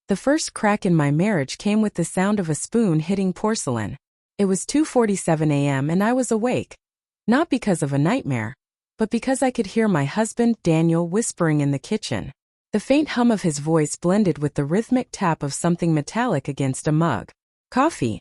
The first crack in my marriage came with the sound of a spoon hitting porcelain. It was 2:47 a.m. and I was awake. Not because of a nightmare, but because I could hear my husband, Daniel, whispering in the kitchen. The faint hum of his voice blended with the rhythmic tap of something metallic against a mug. Coffee.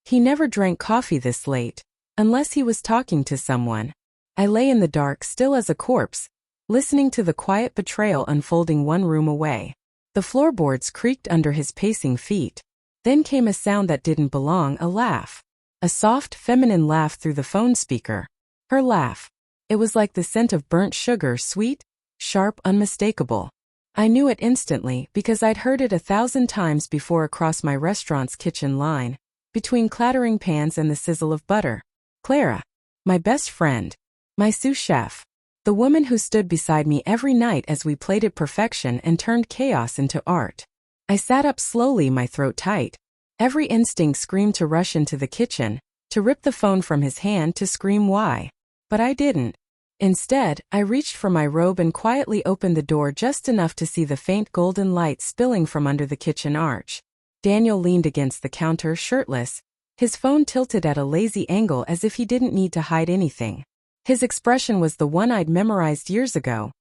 He never drank coffee this late, unless he was talking to someone. I lay in the dark, still as a corpse, listening to the quiet betrayal unfolding one room away. The floorboards creaked under his pacing feet. Then came a sound that didn't belong, a laugh. A soft, feminine laugh through the phone speaker. Her laugh. It was like the scent of burnt sugar, sweet, sharp, unmistakable. I knew it instantly because I'd heard it 1,000 times before across my restaurant's kitchen line, between clattering pans and the sizzle of butter. Clara. My best friend. My sous chef. The woman who stood beside me every night as we plated perfection and turned chaos into art. I sat up slowly, my throat tight. Every instinct screamed to rush into the kitchen, to rip the phone from his hand, to scream why. But I didn't. Instead, I reached for my robe and quietly opened the door just enough to see the faint golden light spilling from under the kitchen arch. Daniel leaned against the counter, shirtless, his phone tilted at a lazy angle as if he didn't need to hide anything. His expression was the one I'd memorized years ago.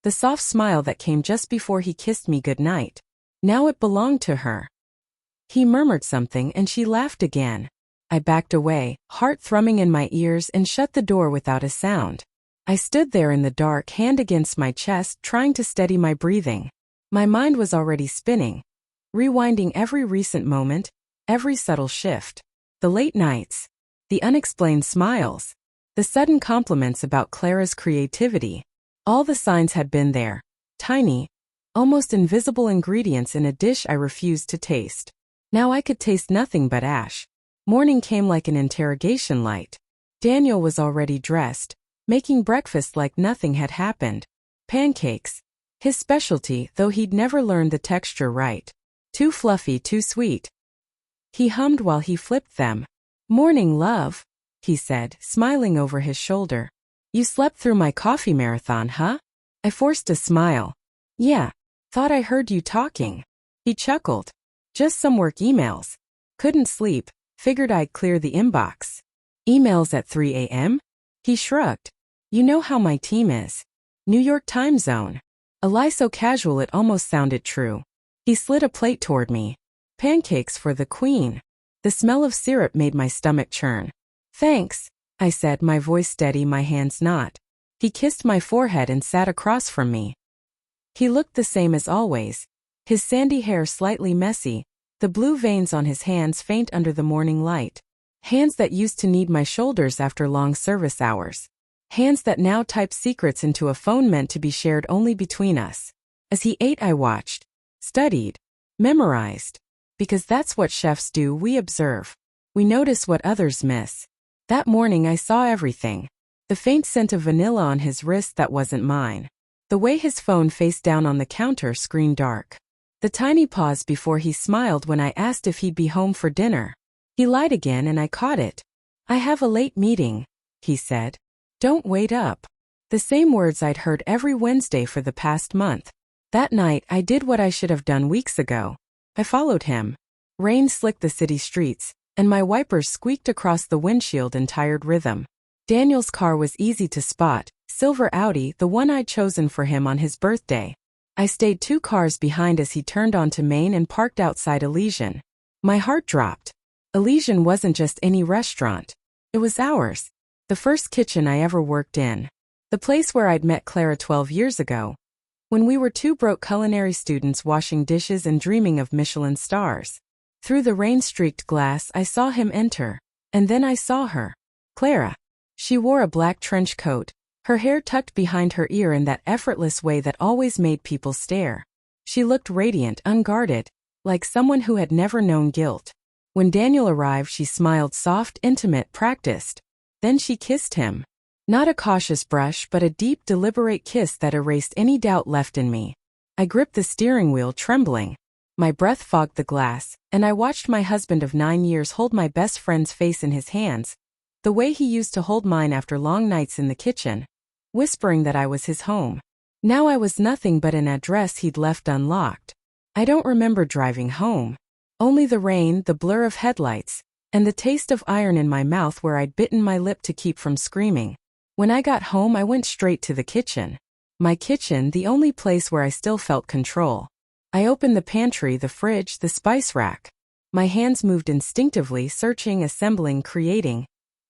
The soft smile that came just before he kissed me goodnight. Now it belonged to her. He murmured something and she laughed again. I backed away, heart thrumming in my ears, and shut the door without a sound. I stood there in the dark, hand against my chest, trying to steady my breathing. My mind was already spinning, rewinding every recent moment, every subtle shift. The late nights, the unexplained smiles, the sudden compliments about Clara's creativity. All the signs had been there, tiny, almost invisible ingredients in a dish I refused to taste. Now I could taste nothing but ash. Morning came like an interrogation light. Daniel was already dressed, making breakfast like nothing had happened. Pancakes. His specialty, though he'd never learned the texture right. Too fluffy, too sweet. He hummed while he flipped them. "Morning, love," he said, smiling over his shoulder. "You slept through my coffee marathon, huh?" I forced a smile. "Yeah. Thought I heard you talking." He chuckled. "Just some work emails. Couldn't sleep. Figured I'd clear the inbox." "Emails at 3 a.m.? He shrugged. "You know how my team is. New York time zone." A lie so casual it almost sounded true. He slid a plate toward me. "Pancakes for the queen." The smell of syrup made my stomach churn. "Thanks," I said, my voice steady, my hands not. He kissed my forehead and sat across from me. He looked the same as always, his sandy hair slightly messy, the blue veins on his hands faint under the morning light. Hands that used to need my shoulders after long service hours. Hands that now type secrets into a phone meant to be shared only between us. As he ate, I watched, studied, memorized. Because that's what chefs do, we observe. We notice what others miss. That morning I saw everything. The faint scent of vanilla on his wrist that wasn't mine. The way his phone faced down on the counter, screen dark. The tiny pause before he smiled when I asked if he'd be home for dinner. He lied again and I caught it. "I have a late meeting," he said. "Don't wait up." The same words I'd heard every Wednesday for the past month. That night I did what I should have done weeks ago. I followed him. Rain slicked the city streets, and my wipers squeaked across the windshield in tired rhythm. Daniel's car was easy to spot, silver Audi, the one I'd chosen for him on his birthday. I stayed 2 cars behind as he turned onto Main and parked outside Elysian. My heart dropped. Elysian wasn't just any restaurant. It was ours. The first kitchen I ever worked in. The place where I'd met Clara 12 years ago. When we were 2 broke culinary students washing dishes and dreaming of Michelin stars. Through the rain-streaked glass I saw him enter. And then I saw her. Clara. She wore a black trench coat, her hair tucked behind her ear in that effortless way that always made people stare. She looked radiant, unguarded, like someone who had never known guilt. When Daniel arrived, she smiled, soft, intimate, practiced. Then she kissed him. Not a cautious brush, but a deep, deliberate kiss that erased any doubt left in me. I gripped the steering wheel, trembling. My breath fogged the glass, and I watched my husband of 9 years hold my best friend's face in his hands, the way he used to hold mine after long nights in the kitchen, whispering that I was his home. Now I was nothing but an address he'd left unlocked. I don't remember driving home. Only the rain, the blur of headlights, and the taste of iron in my mouth where I'd bitten my lip to keep from screaming. When I got home, I went straight to the kitchen. My kitchen, the only place where I still felt control. I opened the pantry, the fridge, the spice rack. My hands moved instinctively, searching, assembling, creating.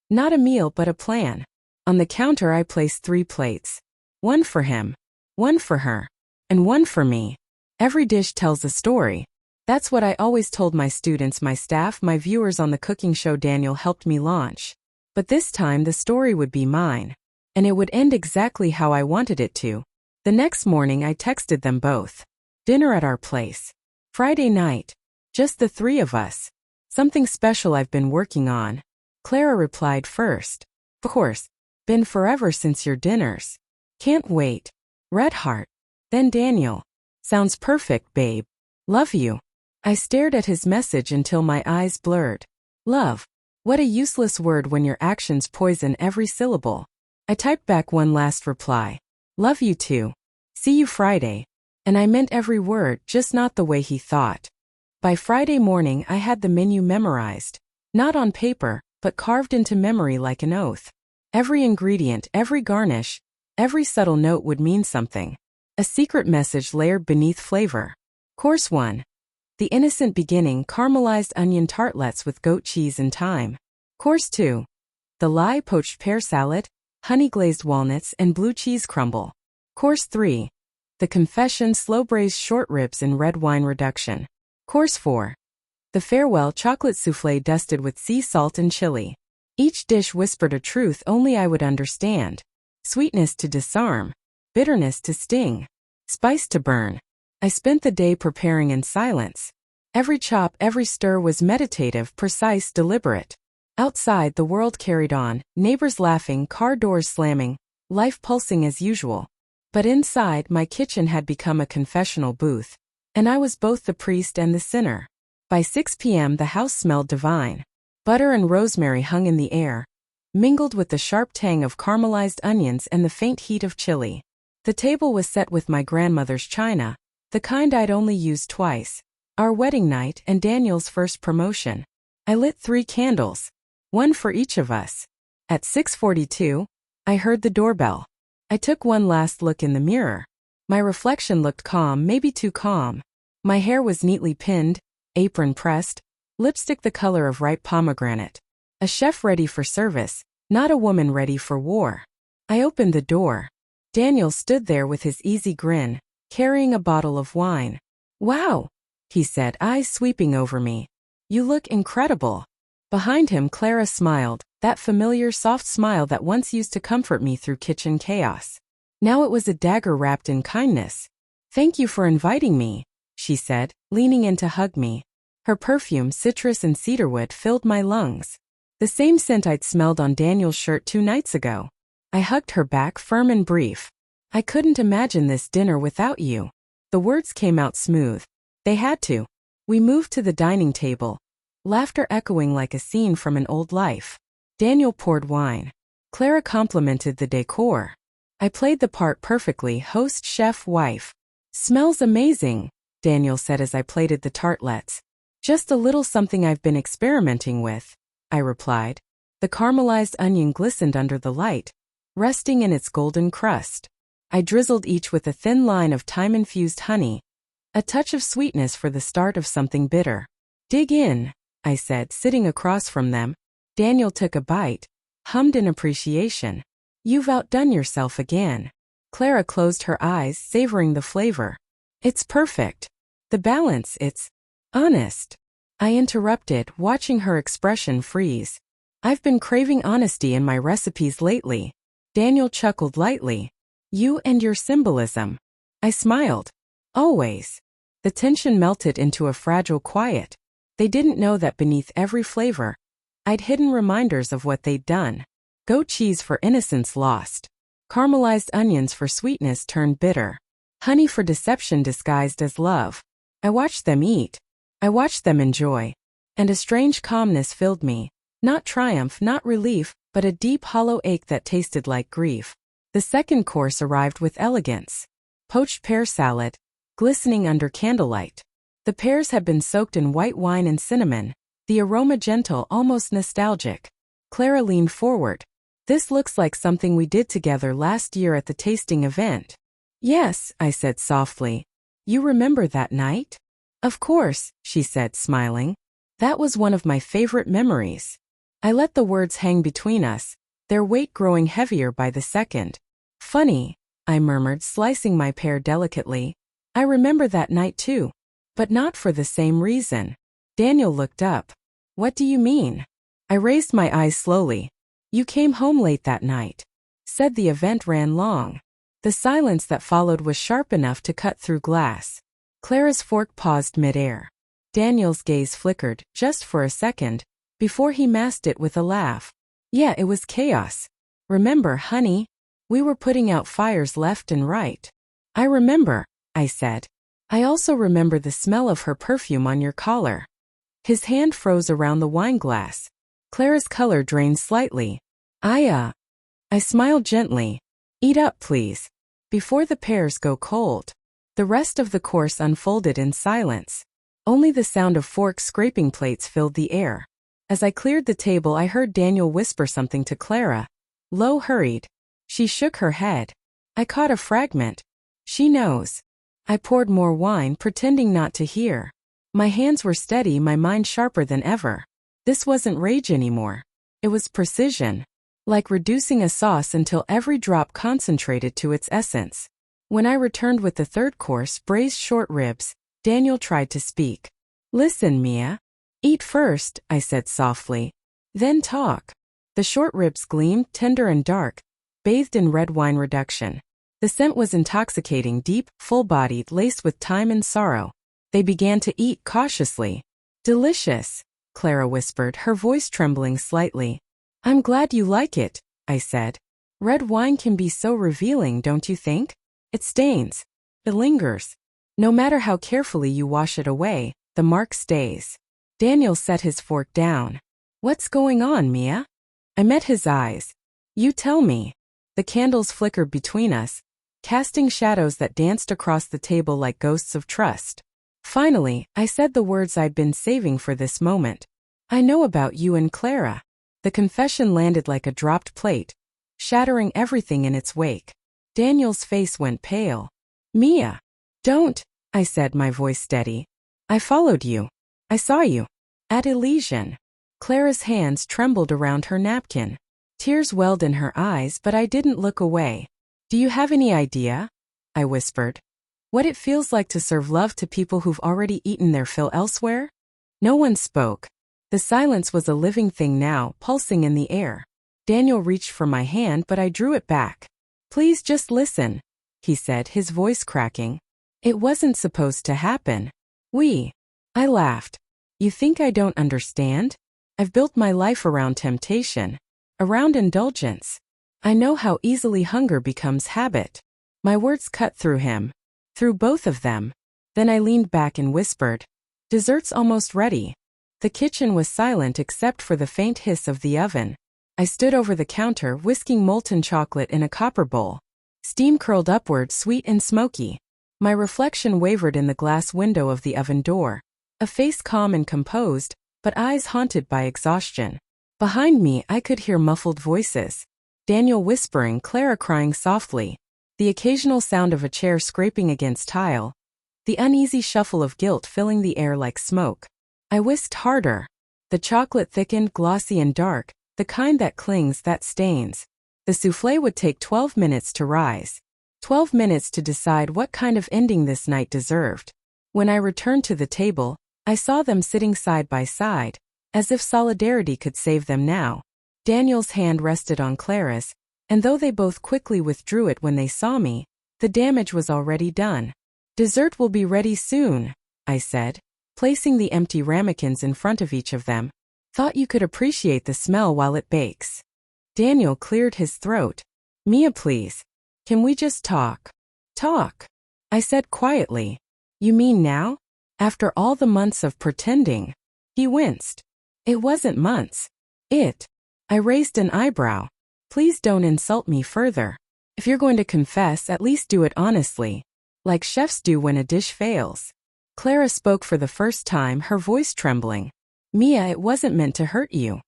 Not a meal, but a plan. On the counter, I placed 3 plates. One for him, one for her, and one for me. Every dish tells a story. That's what I always told my students, my staff, my viewers on the cooking show Daniel helped me launch. But this time the story would be mine. And it would end exactly how I wanted it to. The next morning I texted them both. Dinner at our place. Friday night. Just the 3 of us. Something special I've been working on. Clara replied first. Of course. Been forever since your dinners. Can't wait. Red heart. Then Daniel. Sounds perfect, babe. Love you. I stared at his message until my eyes blurred. Love. What a useless word when your actions poison every syllable. I typed back one last reply. Love you too. See you Friday. And I meant every word, just not the way he thought. By Friday morning I had the menu memorized. Not on paper, but carved into memory like an oath. Every ingredient, every garnish, every subtle note would mean something. A secret message layered beneath flavor. Course 1. The innocent beginning, caramelized onion tartlets with goat cheese and thyme. Course 2. The lie, poached pear salad, honey-glazed walnuts, and blue cheese crumble. Course 3. The confession, slow-braised short ribs and red wine reduction. Course 4. The farewell, chocolate soufflé dusted with sea salt and chili. Each dish whispered a truth only I would understand. Sweetness to disarm. Bitterness to sting. Spice to burn. I spent the day preparing in silence. Every chop, every stir was meditative, precise, deliberate. Outside, the world carried on, neighbors laughing, car doors slamming, life pulsing as usual. But inside, my kitchen had become a confessional booth. And I was both the priest and the sinner. By 6 p.m. the house smelled divine. Butter and rosemary hung in the air, mingled with the sharp tang of caramelized onions and the faint heat of chili. The table was set with my grandmother's china, the kind I'd only used twice. Our wedding night and Daniel's first promotion. I lit 3 candles. One for each of us. At 6:42, I heard the doorbell. I took one last look in the mirror. My reflection looked calm, maybe too calm. My hair was neatly pinned, apron pressed, lipstick the color of ripe pomegranate. A chef ready for service, not a woman ready for war. I opened the door. Daniel stood there with his easy grin, carrying a bottle of wine. Wow, he said, eyes sweeping over me. You look incredible. Behind him, Clara smiled, that familiar soft smile that once used to comfort me through kitchen chaos. Now it was a dagger wrapped in kindness. Thank you for inviting me, she said, leaning in to hug me. Her perfume, citrus and cedarwood, filled my lungs. The same scent I'd smelled on Daniel's shirt 2 nights ago. I hugged her back, firm and brief. I couldn't imagine this dinner without you. The words came out smooth. They had to. We moved to the dining table, laughter echoing like a scene from an old life. Daniel poured wine. Clara complimented the decor. I played the part perfectly, host, chef, wife. Smells amazing, Daniel said as I plated the tartlets. Just a little something I've been experimenting with, I replied. The caramelized onion glistened under the light, resting in its golden crust. I drizzled each with a thin line of thyme-infused honey, a touch of sweetness for the start of something bitter. Dig in, I said, sitting across from them. Daniel took a bite, hummed in appreciation. You've outdone yourself again. Clara closed her eyes, savoring the flavor. It's perfect. The balance, it's honest. I interrupted, watching her expression freeze. I've been craving honesty in my recipes lately. Daniel chuckled lightly. You and your symbolism. I smiled. Always. The tension melted into a fragile quiet. They didn't know that beneath every flavor, I'd hidden reminders of what they'd done. Goat cheese for innocence lost. Caramelized onions for sweetness turned bitter. Honey for deception disguised as love. I watched them eat. I watched them enjoy. And a strange calmness filled me. Not triumph, not relief, but a deep hollow ache that tasted like grief. The second course arrived with elegance. Poached pear salad, glistening under candlelight. The pears had been soaked in white wine and cinnamon, the aroma gentle, almost nostalgic. Clara leaned forward. This looks like something we did together last year at the tasting event. Yes, I said softly. You remember that night? Of course, she said, smiling. That was one of my favorite memories. I let the words hang between us, their weight growing heavier by the second. Funny, I murmured, slicing my pear delicately. I remember that night too. But not for the same reason. Daniel looked up. What do you mean? I raised my eyes slowly. You came home late that night. Said the event ran long. The silence that followed was sharp enough to cut through glass. Clara's fork paused midair. Daniel's gaze flickered, just for a second, before he masked it with a laugh. Yeah, it was chaos. Remember, honey? We were putting out fires left and right. I remember, I said. I also remember the smell of her perfume on your collar. His hand froze around the wine glass. Clara's color drained slightly. I smiled gently. Eat up, please. Before the pears go cold. The rest of the course unfolded in silence. Only the sound of forks scraping plates filled the air. As I cleared the table, I heard Daniel whisper something to Clara. Low, hurried. She shook her head. I caught a fragment. She knows. I poured more wine, pretending not to hear. My hands were steady, my mind sharper than ever. This wasn't rage anymore. It was precision. Like reducing a sauce until every drop concentrated to its essence. When I returned with the third course, braised short ribs, Daniel tried to speak. Listen, Mia. Eat first, I said softly. Then talk. The short ribs gleamed, tender and dark, bathed in red wine reduction. The scent was intoxicating, deep, full-bodied, laced with time and sorrow. They began to eat cautiously. Delicious, Clara whispered, her voice trembling slightly. I'm glad you like it, I said. Red wine can be so revealing, don't you think? It stains. It lingers. No matter how carefully you wash it away, the mark stays. Daniel set his fork down. What's going on, Mia? I met his eyes. You tell me. The candles flickered between us, casting shadows that danced across the table like ghosts of trust. Finally, I said the words I'd been saving for this moment. I know about you and Clara. The confession landed like a dropped plate, shattering everything in its wake. Daniel's face went pale. Mia. Don't, I said, my voice steady. I followed you. I saw you. At Elysian. Clara's hands trembled around her napkin. Tears welled in her eyes, but I didn't look away. Do you have any idea? I whispered. What it feels like to serve love to people who've already eaten their fill elsewhere? No one spoke. The silence was a living thing now, pulsing in the air. Daniel reached for my hand, but I drew it back. Please just listen, he said, his voice cracking. It wasn't supposed to happen. I laughed. You think I don't understand? I've built my life around temptation, around indulgence. I know how easily hunger becomes habit. My words cut through him, through both of them. Then I leaned back and whispered, Dessert's almost ready. The kitchen was silent except for the faint hiss of the oven. I stood over the counter, whisking molten chocolate in a copper bowl. Steam curled upward, sweet and smoky. My reflection wavered in the glass window of the oven door. A face calm and composed, but eyes haunted by exhaustion. Behind me, I could hear muffled voices. Daniel whispering, Clara crying softly. The occasional sound of a chair scraping against tile. The uneasy shuffle of guilt filling the air like smoke. I whisked harder. The chocolate thickened, glossy and dark, the kind that clings, that stains. The soufflé would take 12 minutes to rise. 12 minutes to decide what kind of ending this night deserved. When I returned to the table, I saw them sitting side by side, as if solidarity could save them now. Daniel's hand rested on Clara's, and though they both quickly withdrew it when they saw me, the damage was already done. Dessert will be ready soon, I said, placing the empty ramekins in front of each of them. Thought you could appreciate the smell while it bakes. Daniel cleared his throat. Mia, please. Can we just talk? Talk, I said quietly. You mean now? After all the months of pretending? He winced. It wasn't months. I raised an eyebrow. Please don't insult me further. If you're going to confess, at least do it honestly. Like chefs do when a dish fails. Clara spoke for the first time, her voice trembling. Mia, it wasn't meant to hurt you.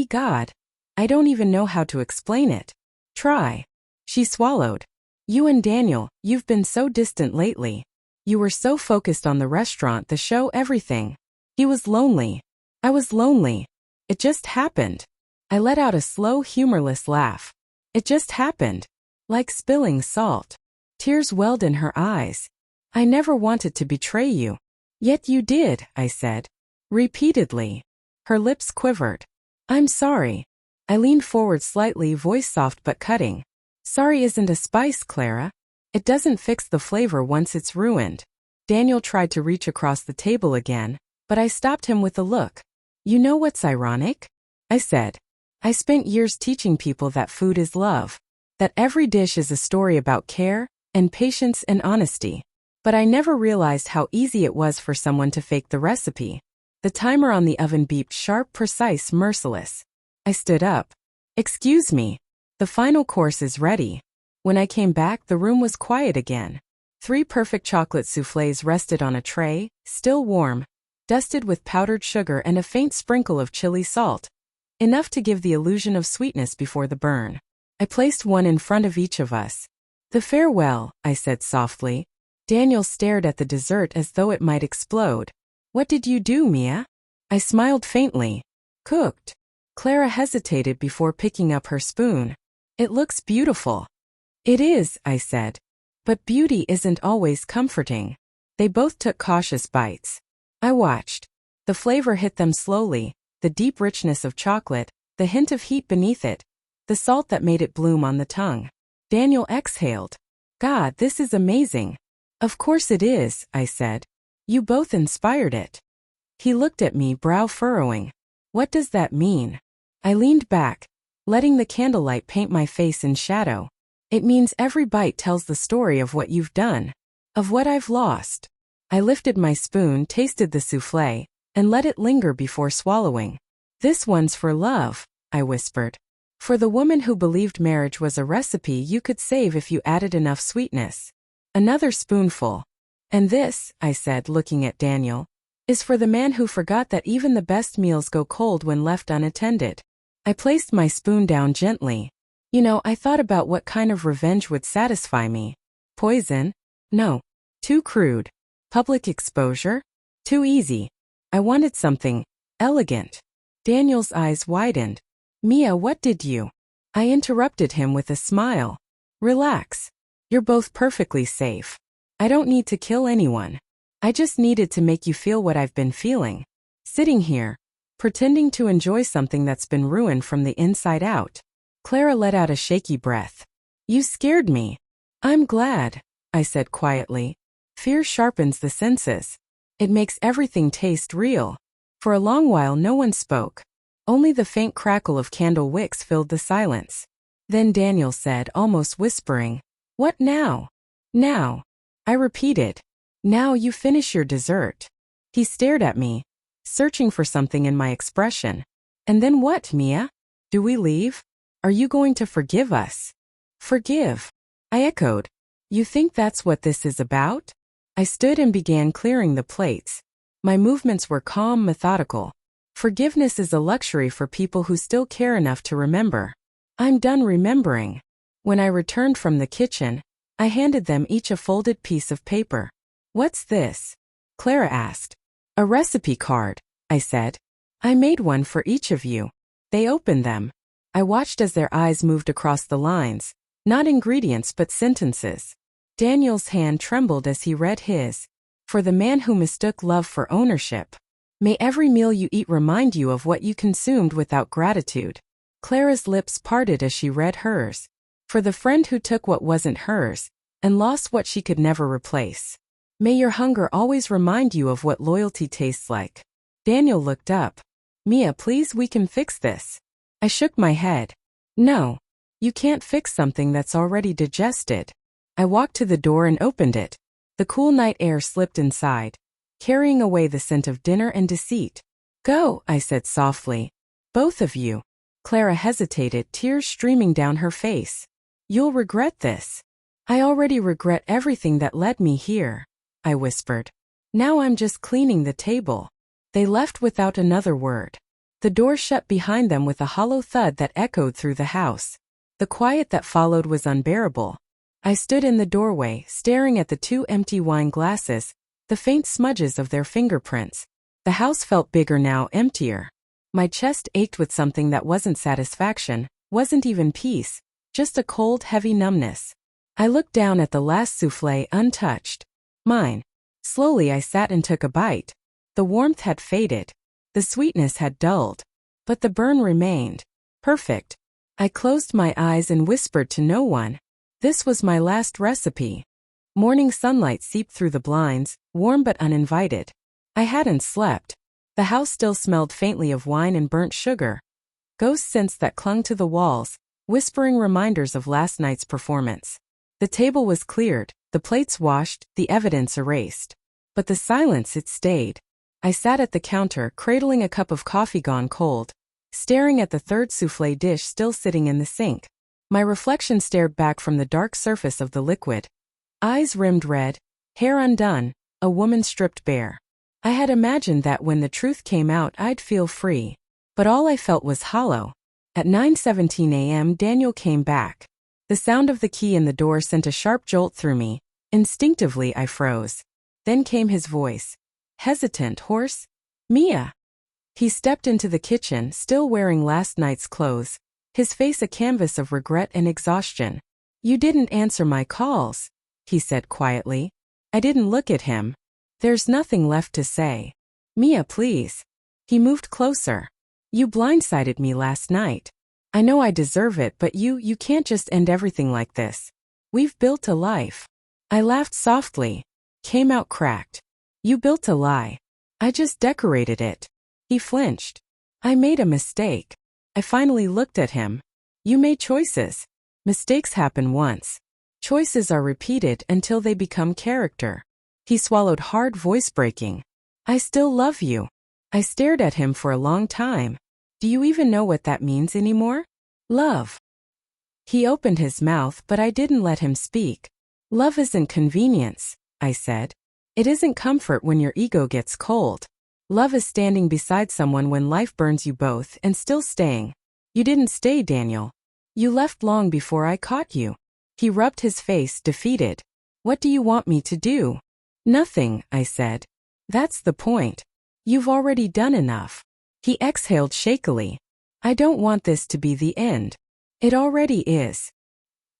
God. I don't even know how to explain it. Try. She swallowed. You and Daniel, you've been so distant lately. You were so focused on the restaurant, the show, everything. He was lonely. I was lonely. It just happened. I let out a slow, humorless laugh. It just happened. Like spilling salt. Tears welled in her eyes. I never wanted to betray you. Yet you did, I said. Repeatedly. Her lips quivered. I'm sorry. I leaned forward slightly, voice soft but cutting. Sorry isn't a spice, Clara. It doesn't fix the flavor once it's ruined. Daniel tried to reach across the table again, but I stopped him with a look. You know what's ironic? I said. I spent years teaching people that food is love, that every dish is a story about care and patience and honesty. But I never realized how easy it was for someone to fake the recipe. The timer on the oven beeped, sharp, precise, merciless. I stood up. Excuse me. The final course is ready. When I came back, the room was quiet again. 3 perfect chocolate soufflés rested on a tray, still warm, dusted with powdered sugar and a faint sprinkle of chili salt. Enough to give the illusion of sweetness before the burn. I placed one in front of each of us. The farewell, I said softly. Daniel stared at the dessert as though it might explode. What did you do, Mia? I smiled faintly. Cooked. Clara hesitated before picking up her spoon. It looks beautiful. It is, I said. But beauty isn't always comforting. They both took cautious bites. I watched. The flavor hit them slowly, the deep richness of chocolate, the hint of heat beneath it, the salt that made it bloom on the tongue. Daniel exhaled. God, this is amazing. Of course it is, I said. You both inspired it. He looked at me, brow furrowing. What does that mean? I leaned back, letting the candlelight paint my face in shadow. It means every bite tells the story of what you've done, of what I've lost. I lifted my spoon, tasted the soufflé, and let it linger before swallowing. This one's for love, I whispered. For the woman who believed marriage was a recipe you could save if you added enough sweetness. Another spoonful. And this, I said, looking at Daniel, is for the man who forgot that even the best meals go cold when left unattended. I placed my spoon down gently. I thought about what kind of revenge would satisfy me. Poison? No. Too crude. Public exposure? Too easy. I wanted something elegant. Daniel's eyes widened. Mia, what did you? I interrupted him with a smile. Relax. You're both perfectly safe. I don't need to kill anyone. I just needed to make you feel what I've been feeling. Sitting here, pretending to enjoy something that's been ruined from the inside out. Clara let out a shaky breath. You scared me. I'm glad, I said quietly. Fear sharpens the senses. It makes everything taste real. For a long while no one spoke. Only the faint crackle of candle wicks filled the silence. Then Daniel said, almost whispering, What now? Now. I repeated. Now you finish your dessert. He stared at me, searching for something in my expression. And then what, Mia? Do we leave? Are you going to forgive us? Forgive? I echoed. You think that's what this is about? I stood and began clearing the plates. My movements were calm, methodical. Forgiveness is a luxury for people who still care enough to remember. I'm done remembering. When I returned from the kitchen, I handed them each a folded piece of paper. What's this? Clara asked. A recipe card, I said. I made one for each of you. They opened them. I watched as their eyes moved across the lines, not ingredients but sentences. Daniel's hand trembled as he read his. For the man who mistook love for ownership. May every meal you eat remind you of what you consumed without gratitude. Clara's lips parted as she read hers. For the friend who took what wasn't hers, and lost what she could never replace. May your hunger always remind you of what loyalty tastes like. Daniel looked up. Mia, please, we can fix this. I shook my head. No. You can't fix something that's already digested. I walked to the door and opened it. The cool night air slipped inside, carrying away the scent of dinner and deceit. Go, I said softly. Both of you. Clara hesitated, tears streaming down her face. You'll regret this. I already regret everything that led me here, I whispered. Now I'm just cleaning the table." They left without another word. The door shut behind them with a hollow thud that echoed through the house. The quiet that followed was unbearable. I stood in the doorway, staring at the two empty wine glasses, the faint smudges of their fingerprints. The house felt bigger now, emptier. My chest ached with something that wasn't satisfaction, wasn't even peace, just a cold, heavy numbness. I looked down at the last soufflé untouched. Mine. Slowly I sat and took a bite. The warmth had faded. The sweetness had dulled. But the burn remained. Perfect. I closed my eyes and whispered to no one. This was my last recipe. Morning sunlight seeped through the blinds, warm but uninvited. I hadn't slept. The house still smelled faintly of wine and burnt sugar. Ghost scents that clung to the walls, whispering reminders of last night's performance. The table was cleared, the plates washed, the evidence erased. But the silence, it stayed. I sat at the counter, cradling a cup of coffee gone cold, staring at the third soufflé dish still sitting in the sink. My reflection stared back from the dark surface of the liquid. Eyes rimmed red, hair undone, a woman stripped bare. I had imagined that when the truth came out I'd feel free. But all I felt was hollow. At 9:17 a.m. Daniel came back. The sound of the key in the door sent a sharp jolt through me. Instinctively I froze. Then came his voice. Hesitant, hoarse. "Mia." He stepped into the kitchen, still wearing last night's clothes, his face a canvas of regret and exhaustion. "You didn't answer my calls," he said quietly. I didn't look at him. There's nothing left to say. "Mia, please." He moved closer. "You blindsided me last night. I know I deserve it, but you can't just end everything like this. We've built a life." I laughed softly. Came out cracked. "You built a lie. I just decorated it." He flinched. "I made a mistake." I finally looked at him. "You made choices. Mistakes happen once. Choices are repeated until they become character." He swallowed hard, voice breaking. "I still love you." I stared at him for a long time. "Do you even know what that means anymore? Love." He opened his mouth, but I didn't let him speak. "Love isn't convenience," I said. "It isn't comfort when your ego gets cold. Love is standing beside someone when life burns you both and still staying. You didn't stay, Daniel. You left long before I caught you." He rubbed his face, defeated. "What do you want me to do?" "Nothing," I said. "That's the point. You've already done enough." He exhaled shakily. "I don't want this to be the end. It already is."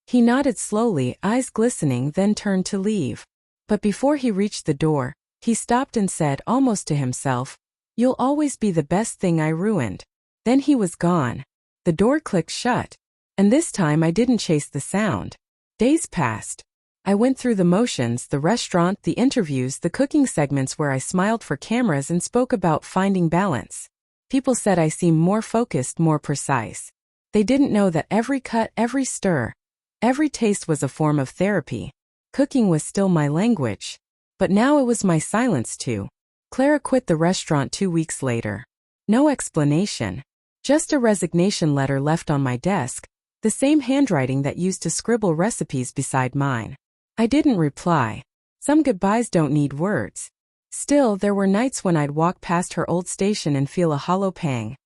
He nodded slowly, eyes glistening, then turned to leave. But before he reached the door, he stopped and said almost to himself, "You'll always be the best thing I ruined." Then he was gone. The door clicked shut. And this time I didn't chase the sound. Days passed. I went through the motions, the restaurant, the interviews, the cooking segments where I smiled for cameras and spoke about finding balance. People said I seemed more focused, more precise. They didn't know that every cut, every stir, every taste was a form of therapy. Cooking was still my language. But now it was my silence too. Clara quit the restaurant 2 weeks later. No explanation. Just a resignation letter left on my desk, the same handwriting that used to scribble recipes beside mine. I didn't reply. Some goodbyes don't need words. Still, there were nights when I'd walk past her old station and feel a hollow pang.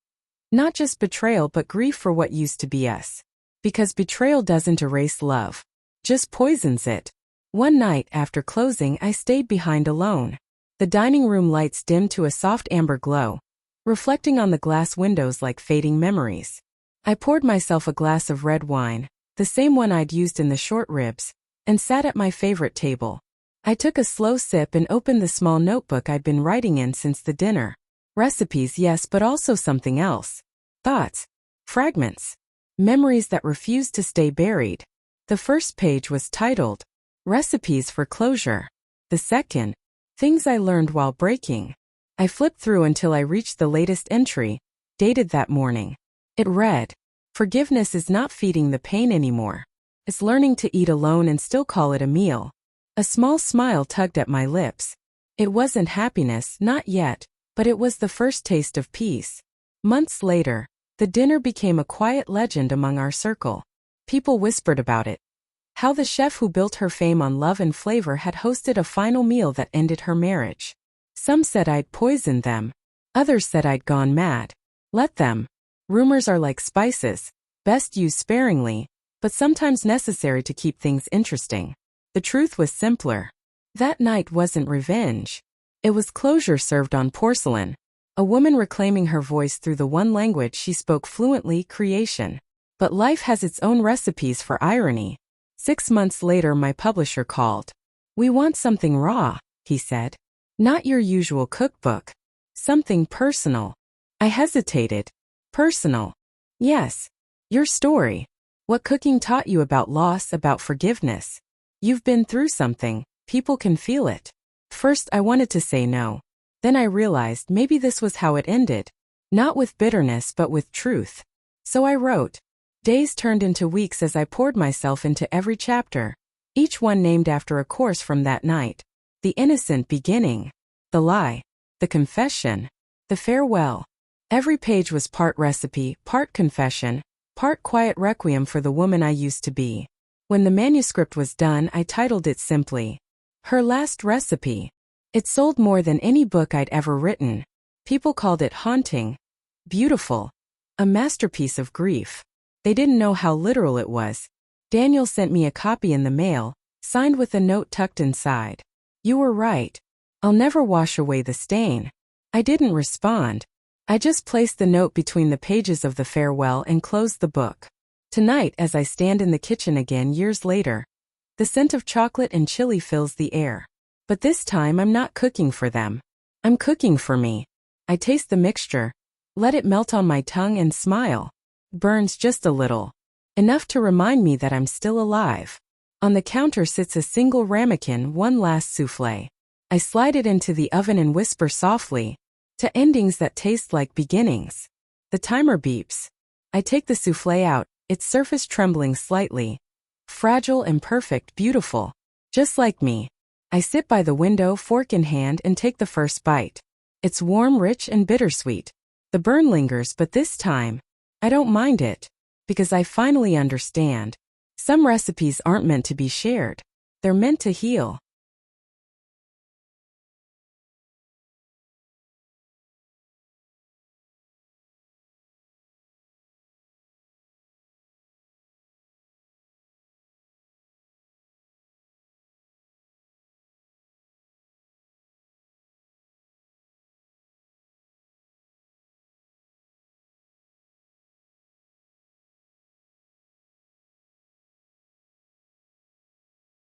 Not just betrayal, but grief for what used to be us. Because betrayal doesn't erase love, just poisons it. One night after closing, I stayed behind alone. The dining room lights dimmed to a soft amber glow, reflecting on the glass windows like fading memories. I poured myself a glass of red wine, the same one I'd used in the short ribs, and sat at my favorite table. I took a slow sip and opened the small notebook I'd been writing in since the dinner. Recipes, yes, but also something else. Thoughts. Fragments. Memories that refused to stay buried. The first page was titled, "Recipes for Closure." The second, "Things I Learned While Breaking." I flipped through until I reached the latest entry, dated that morning. It read, "Forgiveness is not feeding the pain anymore. It's learning to eat alone and still call it a meal." A small smile tugged at my lips. It wasn't happiness, not yet, but it was the first taste of peace. Months later, the dinner became a quiet legend among our circle. People whispered about it. How the chef who built her fame on love and flavor had hosted a final meal that ended her marriage. Some said I'd poisoned them. Others said I'd gone mad. Let them. Rumors are like spices, best used sparingly, but sometimes necessary to keep things interesting. The truth was simpler. That night wasn't revenge. It was closure served on porcelain. A woman reclaiming her voice through the one language she spoke fluently, creation. But life has its own recipes for irony. 6 months later, my publisher called. "We want something raw," he said. "Not your usual cookbook. Something personal." I hesitated. Personal? Yes. Your story. What cooking taught you about loss, about forgiveness. You've been through something. People can feel it. First, I wanted to say no. Then I realized maybe this was how it ended. Not with bitterness, but with truth. So I wrote. Days turned into weeks as I poured myself into every chapter, each one named after a course from that night. The innocent beginning, the lie, the confession, the farewell. Every page was part recipe, part confession, part quiet requiem for the woman I used to be. When the manuscript was done, I titled it simply, Her Last Recipe. It sold more than any book I'd ever written. People called it haunting, beautiful, a masterpiece of grief. They didn't know how literal it was. Daniel sent me a copy in the mail, signed with a note tucked inside. "You were right. I'll never wash away the stain." I didn't respond. I just placed the note between the pages of the farewell and closed the book. Tonight, as I stand in the kitchen again years later, the scent of chocolate and chili fills the air. But this time I'm not cooking for them. I'm cooking for me. I taste the mixture, let it melt on my tongue and smile. Burns just a little. Enough to remind me that I'm still alive. On the counter sits a single ramekin, one last soufflé. I slide it into the oven and whisper softly, to endings that taste like beginnings. The timer beeps. I take the soufflé out, its surface trembling slightly. Fragile, imperfect, beautiful. Just like me. I sit by the window, fork in hand, and take the first bite. It's warm, rich, and bittersweet. The burn lingers, but this time, I don't mind it. Because I finally understand. Some recipes aren't meant to be shared. They're meant to heal.